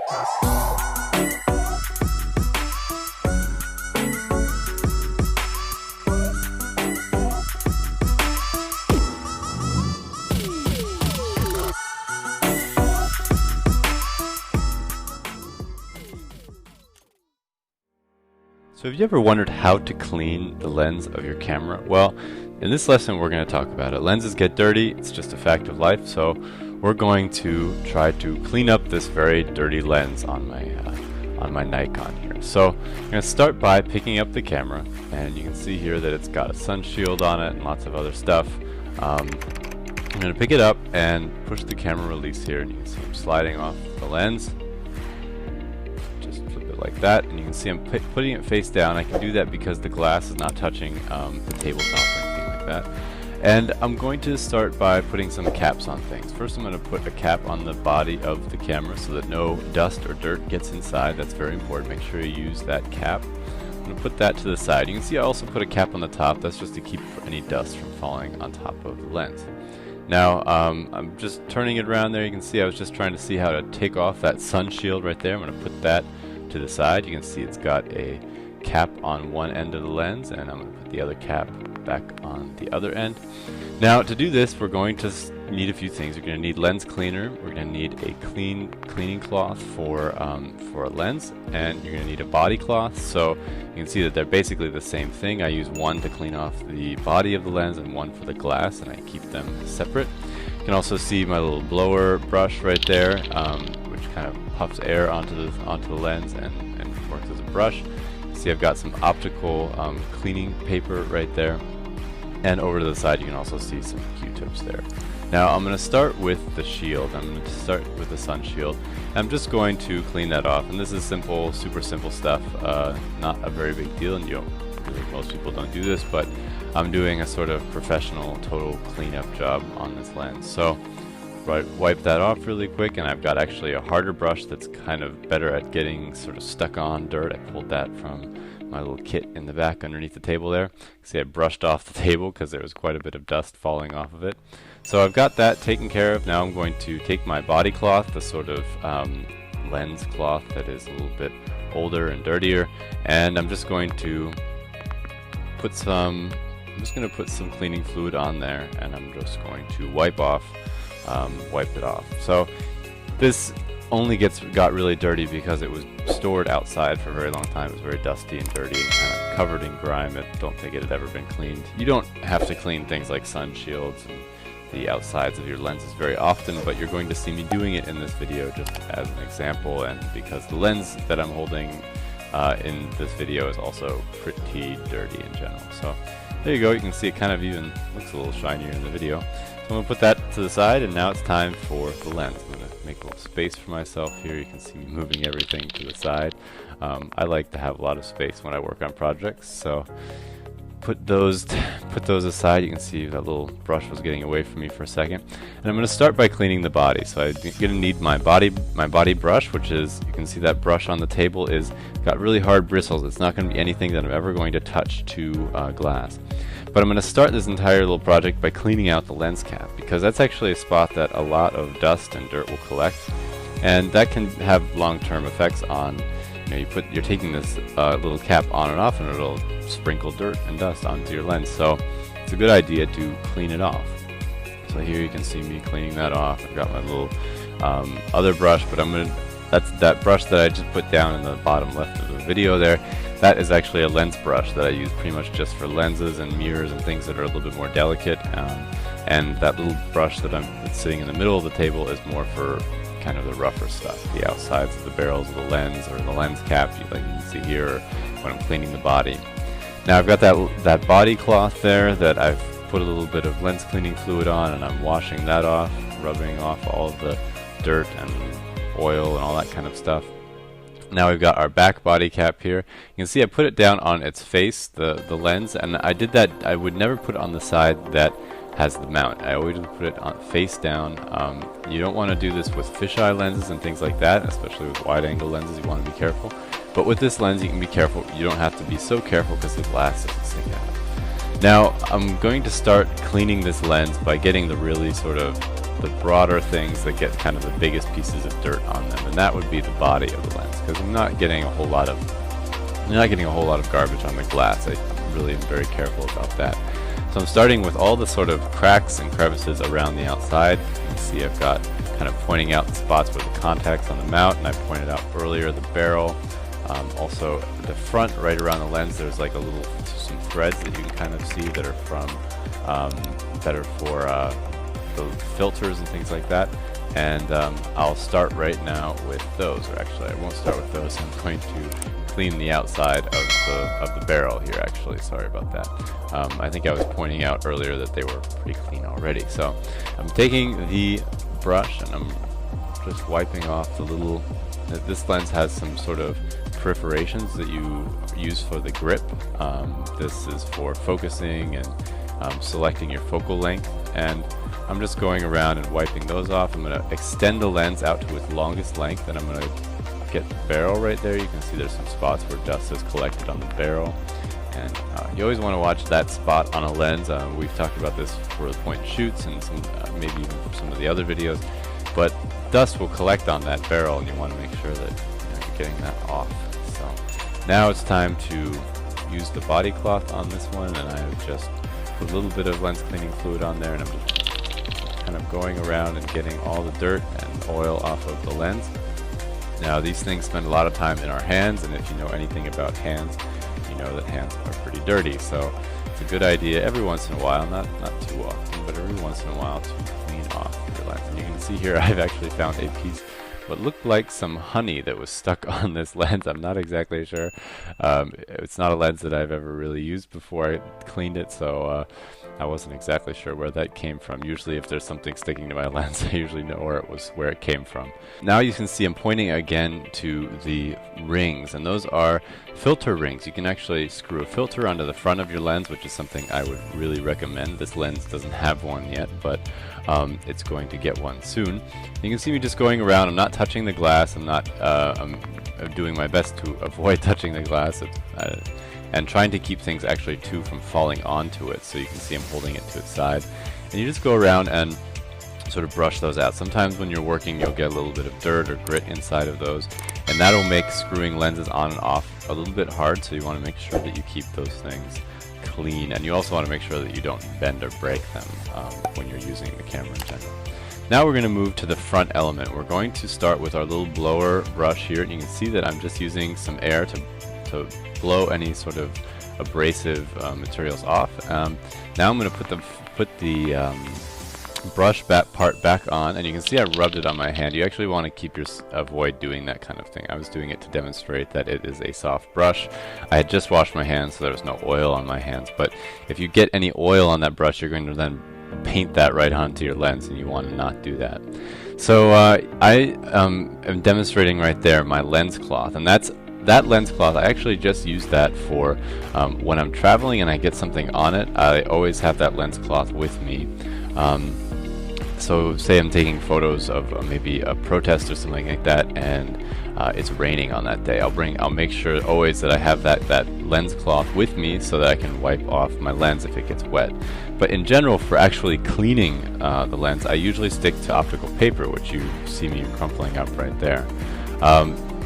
So have you ever wondered how to clean the lens of your camera? Well, in this lesson we're going to talk about it. Lenses get dirty, it's just a fact of life, so we're going to try to clean up this very dirty lens on my Nikon here. So I'm going to start by picking up the camera, and you can see here that it's got a sun shield on it and lots of other stuff. I'm going to pick it up and push the camera release here, and you can see I'm sliding off the lens. Like that, and you can see I'm putting it face down. I can do that because the glass is not touching the tabletop or anything like that. And I'm going to start by putting some caps on things. First I'm going to put a cap on the body of the camera so that no dust or dirt gets inside. That's very important. Make sure you use that cap. I'm going to put that to the side. You can see I also put a cap on the top. That's just to keep any dust from falling on top of the lens. Now I'm just turning it around there. You can see I was just trying to see how to take off that sun shield right there. I'm going to put that to the side. You can see it's got a cap on one end of the lens, and I'm going to put the other cap back on the other end. Now to do this we're going to need a few things. We're going to need lens cleaner, we're going to need a cleaning cloth for a lens, and you're going to need a body cloth. So you can see that they're basically the same thing. I use one to clean off the body of the lens and one for the glass, and I keep them separate. You can also see my little blower brush right there, which kind of puffs air onto the lens and works as a brush. See, I've got some optical cleaning paper right there, and over to the side you can also see some Q-tips there. Now I'm going to start with the shield. I'm going to start with the sun shield. I'm just going to clean that off, and this is simple, super simple stuff, not a very big deal, and most people don't do this, but I'm doing a sort of professional total cleanup job on this lens. So wipe that off really quick, and I've got actually a harder brush that's kind of better at getting sort of stuck on dirt. I pulled that from my little kit in the back underneath the table there. See, I brushed off the table because there was quite a bit of dust falling off of it. So I've got that taken care of. Now I'm going to take my body cloth, the sort of lens cloth that is a little bit older and dirtier, and I'm just going to put some cleaning fluid on there, and I'm just going to wipe it off. So this only got really dirty because it was stored outside for a very long time. It was very dusty and dirty and kind of covered in grime. I don't think it had ever been cleaned. You don't have to clean things like sun shields and the outsides of your lenses very often, but you're going to see me doing it in this video just as an example, and because the lens that I'm holding in this video is also pretty dirty in general. So there you go. You can see it kind of even looks a little shinier in the video. So I'm going to put that to the side, and now it's time for the lens. I'm going to make a little space for myself here. You can see me moving everything to the side. I like to have a lot of space when I work on projects, so put those aside. You can see that little brush was getting away from me for a second. And I'm going to start by cleaning the body. So I'm going to need my body brush, which is, you can see that brush on the table is got really hard bristles. It's not going to be anything that I'm ever going to touch to glass. But I'm going to start this entire little project by cleaning out the lens cap, because that's actually a spot that a lot of dust and dirt will collect, and that can have long-term effects on, you're taking this little cap on and off, and it'll sprinkle dirt and dust onto your lens. So it's a good idea to clean it off. So here you can see me cleaning that off. I've got my little other brush, but that's that brush that I just put down in the bottom left of the video there. That is actually a lens brush that I use pretty much just for lenses and mirrors and things that are a little bit more delicate. And that little brush that's sitting in the middle of the table is more for kind of the rougher stuff, the outsides of the barrels of the lens or the lens cap, like you can see here when I'm cleaning the body. Now I've got that body cloth there that I've put a little bit of lens cleaning fluid on, and I'm washing that off, rubbing off all of the dirt and oil and all that kind of stuff. Now we've got our back body cap here. You can see I put it down on its face, the lens, and I did that. I would never put it on the side that has the mount. I always put it on face down. You don't want to do this with fisheye lenses and things like that, especially with wide angle lenses. You want to be careful. But with this lens you can be careful. You don't have to be so careful because the glass doesn't stick out. Now I'm going to start cleaning this lens by getting the really sort of the broader things that get kind of the biggest pieces of dirt on them, and that would be the body of the lens, because I'm not getting a whole lot of garbage on the glass. I really am very careful about that. So I'm starting with all the sort of cracks and crevices around the outside. You can see I've got kind of pointing out the spots where the contacts on the mount, and I pointed out earlier the barrel. Also the front, right around the lens, there's like some threads that you can kind of see that are from for the filters and things like that. And I'll start right now with those, or actually I won't start with those. I'm going to clean the outside of the barrel here, actually. Sorry about that. I think I was pointing out earlier that they were pretty clean already. So I'm taking the brush and I'm just wiping off the little, this lens has some sort of perforations that you use for the grip. This is for focusing and selecting your focal length, and I'm just going around and wiping those off. I'm going to extend the lens out to its longest length, and I'm going to get the barrel right there. You can see there's some spots where dust is collected on the barrel, and you always want to watch that spot on a lens. We've talked about this for the point and shoots and some, maybe even for some of the other videos, but dust will collect on that barrel, and you want to make sure that you're getting that off. So now it's time to use the body cloth on this one, and I've just put a little bit of lens cleaning fluid on there, and I'm just kind of going around and getting all the dirt and oil off of the lens. Now these things spend a lot of time in our hands, and if you know anything about hands, you know that hands are pretty dirty. So it's a good idea every once in a while, not too often, but every once in a while to clean off your lens. And you can see here I've actually found a piece what looked like some honey that was stuck on this lens. I'm not exactly sure. It's not a lens that I've ever really used before I cleaned it, so I wasn't exactly sure where that came from. Usually if there's something sticking to my lens, I usually know where it came from. Now you can see I'm pointing again to the rings, and those are filter rings. You can actually screw a filter onto the front of your lens, which is something I would really recommend. This lens doesn't have one yet, but it's going to get one soon. You can see me just going around. I'm not touching the glass. I'm doing my best to avoid touching the glass. And trying to keep things actually too from falling onto it. So you can see I'm holding it to its side, and you just go around and sort of brush those out. Sometimes when you're working you'll get a little bit of dirt or grit inside of those, and that'll make screwing lenses on and off a little bit hard, so you want to make sure that you keep those things clean, and you also want to make sure that you don't bend or break them when you're using the camera in general. Now we're going to move to the front element. We're going to start with our little blower brush here, and you can see that I'm just using some air to blow any sort of abrasive materials off. Now I'm going to put the brush part back on, and you can see I rubbed it on my hand. You actually want to avoid doing that kind of thing. I was doing it to demonstrate that it is a soft brush. I had just washed my hands, so there was no oil on my hands, but if you get any oil on that brush, you're going to then paint that right onto your lens, and you want to not do that. So I am demonstrating right there my lens cloth, and that lens cloth, I actually just use that for when I'm traveling and I get something on it. I always have that lens cloth with me. So say I'm taking photos of maybe a protest or something like that, and it's raining on that day. I'll make sure always that I have that lens cloth with me so that I can wipe off my lens if it gets wet. But in general, for actually cleaning the lens, I usually stick to optical paper, which you see me crumpling up right there.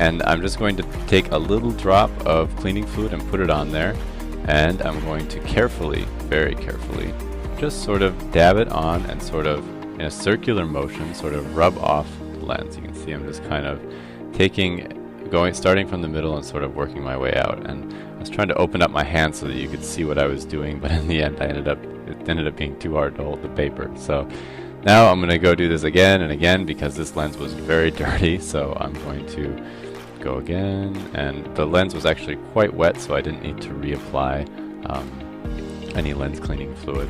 And I'm just going to take a little drop of cleaning fluid and put it on there, and I'm going to carefully, very carefully, just sort of dab it on and sort of in a circular motion sort of rub off the lens. You can see I'm just kind of starting from the middle and sort of working my way out. And I was trying to open up my hand so that you could see what I was doing, but in the end it ended up being too hard to hold the paper. So now I'm going to go do this again and again because this lens was very dirty, so I'm going to go again, and the lens was actually quite wet, so I didn't need to reapply any lens cleaning fluid.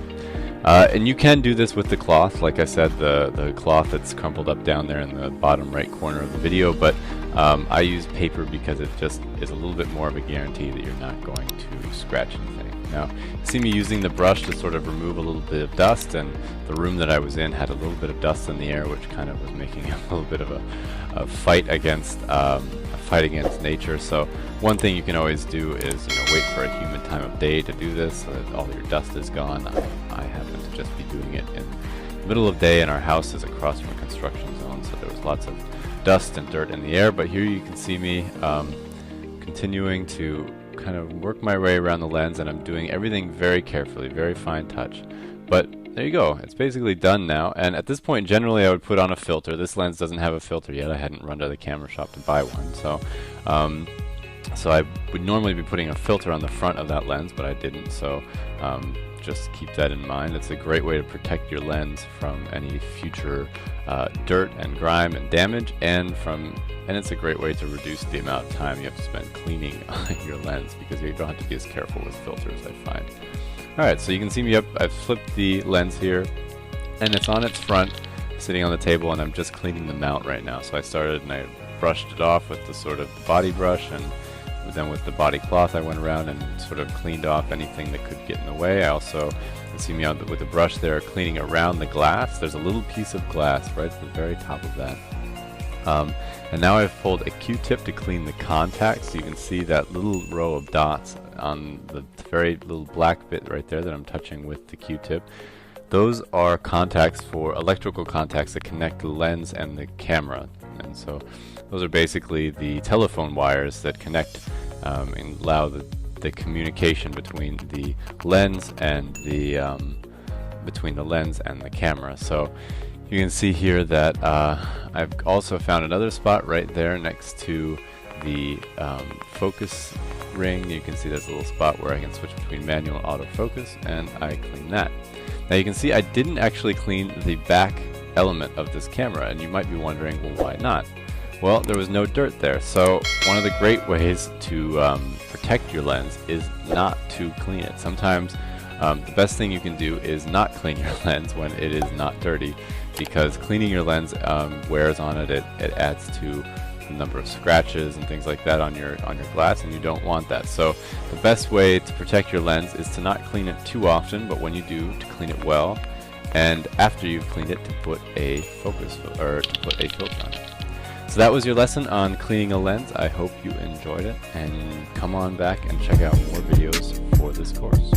And you can do this with the cloth, like I said, the cloth that's crumpled up down there in the bottom right corner of the video, but I use paper because it just is a little bit more of a guarantee that you're not going to scratch anything. Now, you see me using the brush to sort of remove a little bit of dust, and the room that I was in had a little bit of dust in the air, which kind of was making a little bit of a fight against nature. So one thing you can always do is wait for a humid time of day to do this so that all your dust is gone. I happen to just be doing it in middle of day and our house is across from a construction zone, so there was lots of dust and dirt in the air. But here you can see me continuing to kind of work my way around the lens, and I'm doing everything very carefully, very fine touch. But there you go, it's basically done now. And at this point, generally I would put on a filter. This lens doesn't have a filter yet. I hadn't run to the camera shop to buy one, so I would normally be putting a filter on the front of that lens, but I didn't. So just keep that in mind. It's a great way to protect your lens from any future dirt and grime and damage, and it's a great way to reduce the amount of time you have to spend cleaning your lens, because you don't have to be as careful with filters, I find. Alright, so you can see me up. I've flipped the lens here, and it's on its front, sitting on the table, and I'm just cleaning the mount right now. So I started and I brushed it off with the sort of body brush, and then with the body cloth I went around and sort of cleaned off anything that could get in the way. I also, you can see me with the brush there cleaning around the glass. There's a little piece of glass right at the very top of that. And now I've pulled a Q-tip to clean the contacts. So you can see that little row of dots on the very little black bit right there that I'm touching with the Q-tip. Those are contacts for electrical contacts that connect the lens and the camera. And so those are basically the telephone wires that connect and allow the communication between the lens and the camera. So you can see here that I've also found another spot right there next to the focus ring. You can see there's a little spot where I can switch between manual and autofocus, and I clean that. Now you can see I didn't actually clean the back element of this camera, and you might be wondering, well, why not? Well, there was no dirt there. So one of the great ways to protect your lens is not to clean it. Sometimes the best thing you can do is not clean your lens when it is not dirty, because cleaning your lens wears on it. It adds to the number of scratches and things like that on your glass, and you don't want that. So the best way to protect your lens is to not clean it too often, but when you do, to clean it well, and after you've cleaned it, to put a filter on it. So that was your lesson on cleaning a lens. I hope you enjoyed it, and come on back and check out more videos for this course.